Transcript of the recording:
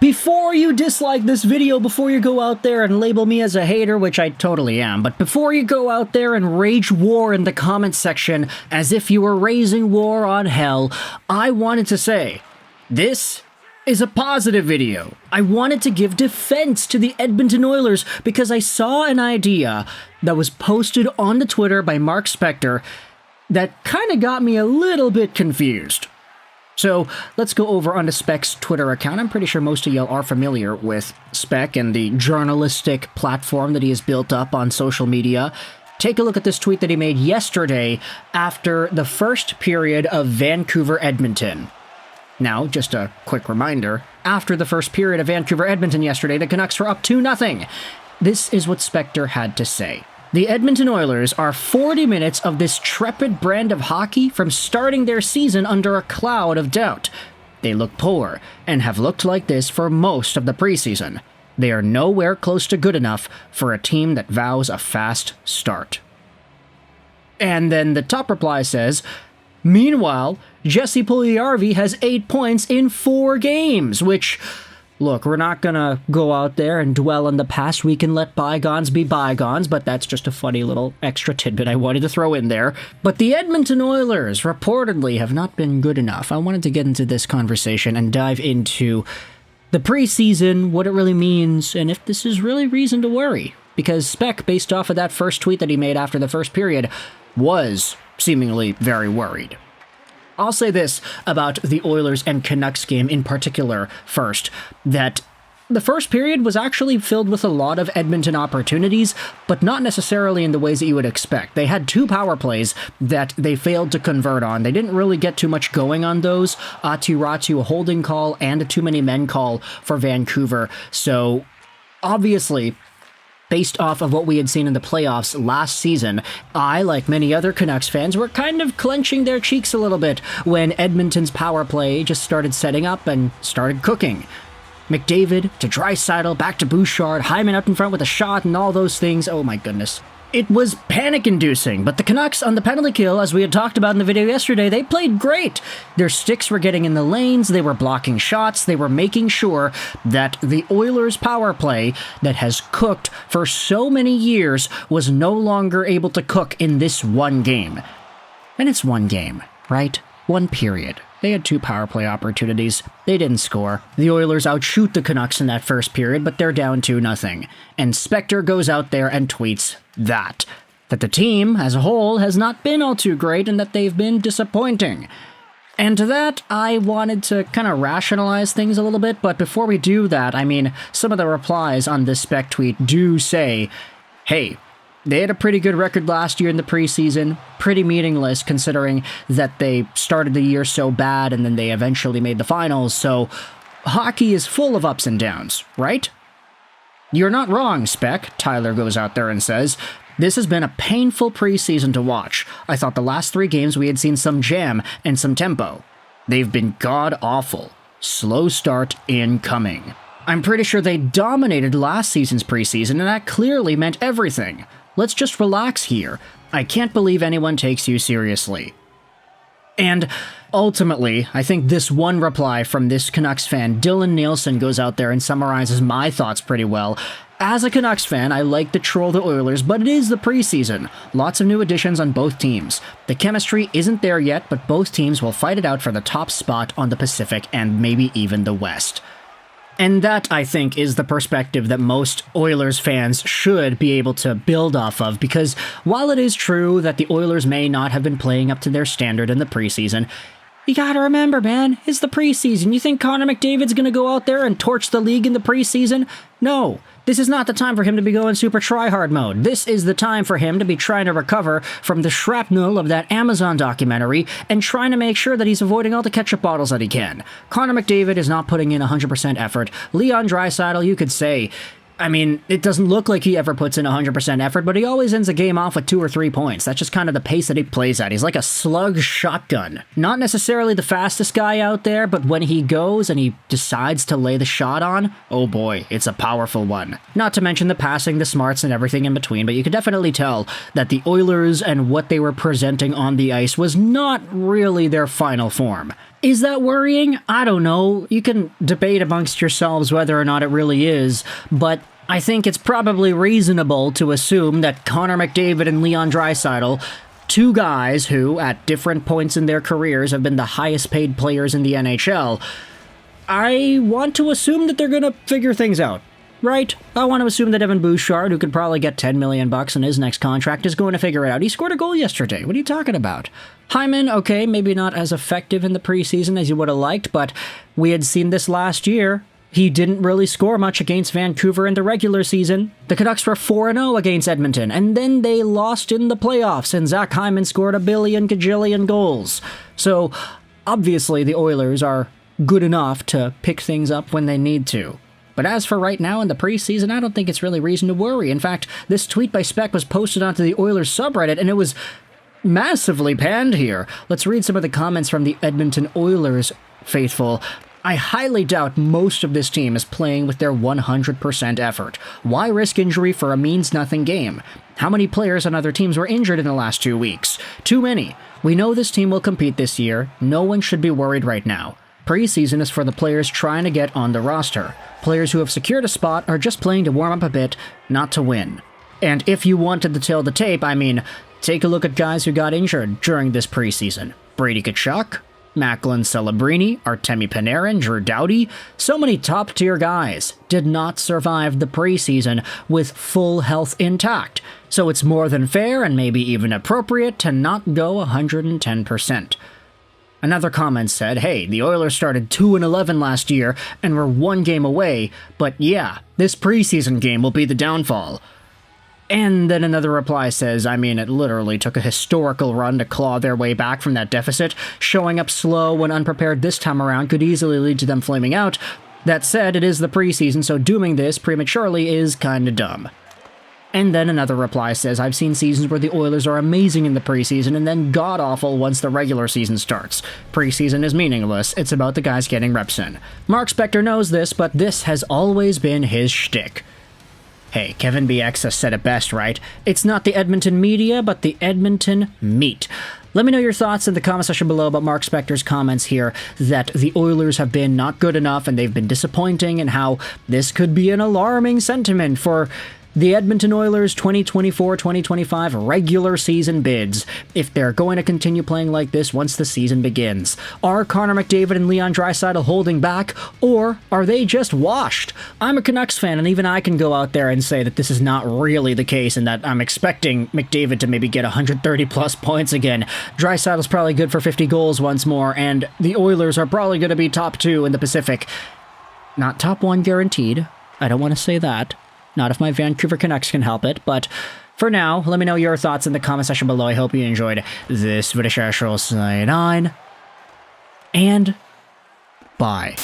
Before you dislike this video, before you go out there and label me as a hater, which I totally am, but before you go out there and rage war in the comments section as if you were raising war on hell, I wanted to say, this is a positive video. I wanted to give defense to the Edmonton Oilers because I saw an idea that was posted on the Twitter by Mark Spector that kind of got me a little bit confused. So let's go over onto Spec's Twitter account. I'm pretty sure most of y'all are familiar with Spec and the journalistic platform that he has built up on social media. Take a look at this tweet that he made yesterday after the first period of Vancouver-Edmonton. Now, just a quick reminder, after the first period of Vancouver-Edmonton yesterday, the Canucks were up 2-0. This is what Spector had to say. The Edmonton Oilers are 40 minutes of this trepid brand of hockey from starting their season under a cloud of doubt. They look poor, and have looked like this for most of the preseason. They are nowhere close to good enough for a team that vows a fast start. And then the top reply says, meanwhile, Jesse Puljujarvi has 8 points in 4 games, which... Look, we're not gonna go out there and dwell on the past. We can let bygones be bygones, but that's just a funny little extra tidbit I wanted to throw in there. But the Edmonton Oilers reportedly have not been good enough. I wanted to get into this conversation and dive into the preseason, what it really means, and if this is really reason to worry. Because Spec, based off of that first tweet that he made after the first period, was seemingly very worried. I'll say this about the Oilers and Canucks game in particular first, that the first period was actually filled with a lot of Edmonton opportunities, but not necessarily in the ways that you would expect. They had 2 power plays that they failed to convert on. They didn't really get too much going on those. Ratu, a holding call, and a too many men call for Vancouver. So, obviously, based off of what we had seen in the playoffs last season, I, like many other Canucks fans, were kind of clenching their cheeks a little bit when Edmonton's power play just started setting up and started cooking. McDavid to Draisaitl, back to Bouchard, Hyman out in front with a shot and all those things. Oh my goodness. It was panic-inducing, but the Canucks on the penalty kill, as we had talked about in the video yesterday, they played great. Their sticks were getting in the lanes, they were blocking shots, they were making sure that the Oilers' power play that has cooked for so many years was no longer able to cook in this one game. And it's one game, right? One period. They had 2 power play opportunities. They didn't score. The Oilers outshoot the Canucks in that first period, but they're down 2-0. And Spector goes out there and tweets that the team as a whole has not been all too great and that they've been disappointing. And to that, I wanted to kind of rationalize things a little bit, but before we do that, I mean, some of the replies on this Spec tweet do say, hey, they had a pretty good record last year in the preseason, pretty meaningless considering that they started the year so bad and then they eventually made the finals, so hockey is full of ups and downs, right? You're not wrong, Spec, Tyler goes out there and says. This has been a painful preseason to watch. I thought the last 3 games we had seen some jam and some tempo. They've been god-awful. Slow start incoming. I'm pretty sure they dominated last season's preseason and that clearly meant everything. Let's just relax here. I can't believe anyone takes you seriously. And ultimately, I think this one reply from this Canucks fan, Dylan Nielsen, goes out there and summarizes my thoughts pretty well. As a Canucks fan, I like to troll the Oilers, but it is the preseason. Lots of new additions on both teams. The chemistry isn't there yet, but both teams will fight it out for the top spot on the Pacific and maybe even the West. And that, I think, is the perspective that most Oilers fans should be able to build off of, because while it is true that the Oilers may not have been playing up to their standard in the preseason, you gotta remember, man, it's the preseason. You think Connor McDavid's gonna go out there and torch the league in the preseason? No. This is not the time for him to be going super try-hard mode. This is the time for him to be trying to recover from the shrapnel of that Amazon documentary and trying to make sure that he's avoiding all the ketchup bottles that he can. Connor McDavid is not putting in 100% effort. Leon Draisaitl, you could say, I mean, it doesn't look like he ever puts in 100% effort, but he always ends a game off with 2 or 3 points. That's just kind of the pace that he plays at. He's like a slug shotgun. Not necessarily the fastest guy out there, but when he goes and he decides to lay the shot on, oh boy, it's a powerful one. Not to mention the passing, the smarts, and everything in between, but you could definitely tell that the Oilers and what they were presenting on the ice was not really their final form. Is that worrying? I don't know. You can debate amongst yourselves whether or not it really is, but I think it's probably reasonable to assume that Connor McDavid and Leon Draisaitl, 2 guys who, at different points in their careers, have been the highest paid players in the NHL, I want to assume that they're going to figure things out. Right? I want to assume that Evan Bouchard, who could probably get $10 million in his next contract, is going to figure it out. He scored a goal yesterday. What are you talking about? Hyman, okay, maybe not as effective in the preseason as you would have liked, but we had seen this last year. He didn't really score much against Vancouver in the regular season. The Canucks were 4-0 against Edmonton, and then they lost in the playoffs, and Zach Hyman scored a gajillion goals. So, obviously, the Oilers are good enough to pick things up when they need to. But as for right now in the preseason, I don't think it's really reason to worry. In fact, this tweet by Spec was posted onto the Oilers subreddit, and it was massively panned here. Let's read some of the comments from the Edmonton Oilers faithful. I highly doubt most of this team is playing with their 100% effort. Why risk injury for a means-nothing game? How many players on other teams were injured in the last 2 weeks? Too many. We know this team will compete this year. No one should be worried right now. Preseason is for the players trying to get on the roster. Players who have secured a spot are just playing to warm up a bit, not to win. And if you wanted to tell the tape, I mean, take a look at guys who got injured during this preseason. Brady Tkachuk, Macklin, Celebrini, Artemi Panarin, Drew Doughty, so many top-tier guys did not survive the preseason with full health intact. So it's more than fair and maybe even appropriate to not go 110%. Another comment said, hey, the Oilers started 2-11 last year and were 1 game away, but yeah, this preseason game will be the downfall. And then another reply says, I mean, it literally took a historical run to claw their way back from that deficit. Showing up slow and unprepared this time around could easily lead to them flaming out. That said, it is the preseason, so doing this prematurely is kinda dumb. And then another reply says, I've seen seasons where the Oilers are amazing in the preseason and then god-awful once the regular season starts. Preseason is meaningless, it's about the guys getting reps in. Mark Spector knows this, but this has always been his shtick. Hey, Kevin BX has said it best, right? It's not the Edmonton media, but the Edmonton meat. Let me know your thoughts in the comment section below about Mark Spector's comments here that the Oilers have been not good enough and they've been disappointing, and how this could be an alarming sentiment for the Edmonton Oilers 2024-2025 regular season bids, if they're going to continue playing like this once the season begins. Are Connor McDavid and Leon Draisaitl holding back, or are they just washed? I'm a Canucks fan, and even I can go out there and say that this is not really the case, and that I'm expecting McDavid to maybe get 130-plus points again. Draisaitl's probably good for 50 goals once more, and the Oilers are probably going to be top 2 in the Pacific. Not top 1 guaranteed. I don't want to say that. Not if my Vancouver Canucks can help it, but for now, let me know your thoughts in the comment section below. I hope you enjoyed this video. Sign on, and bye.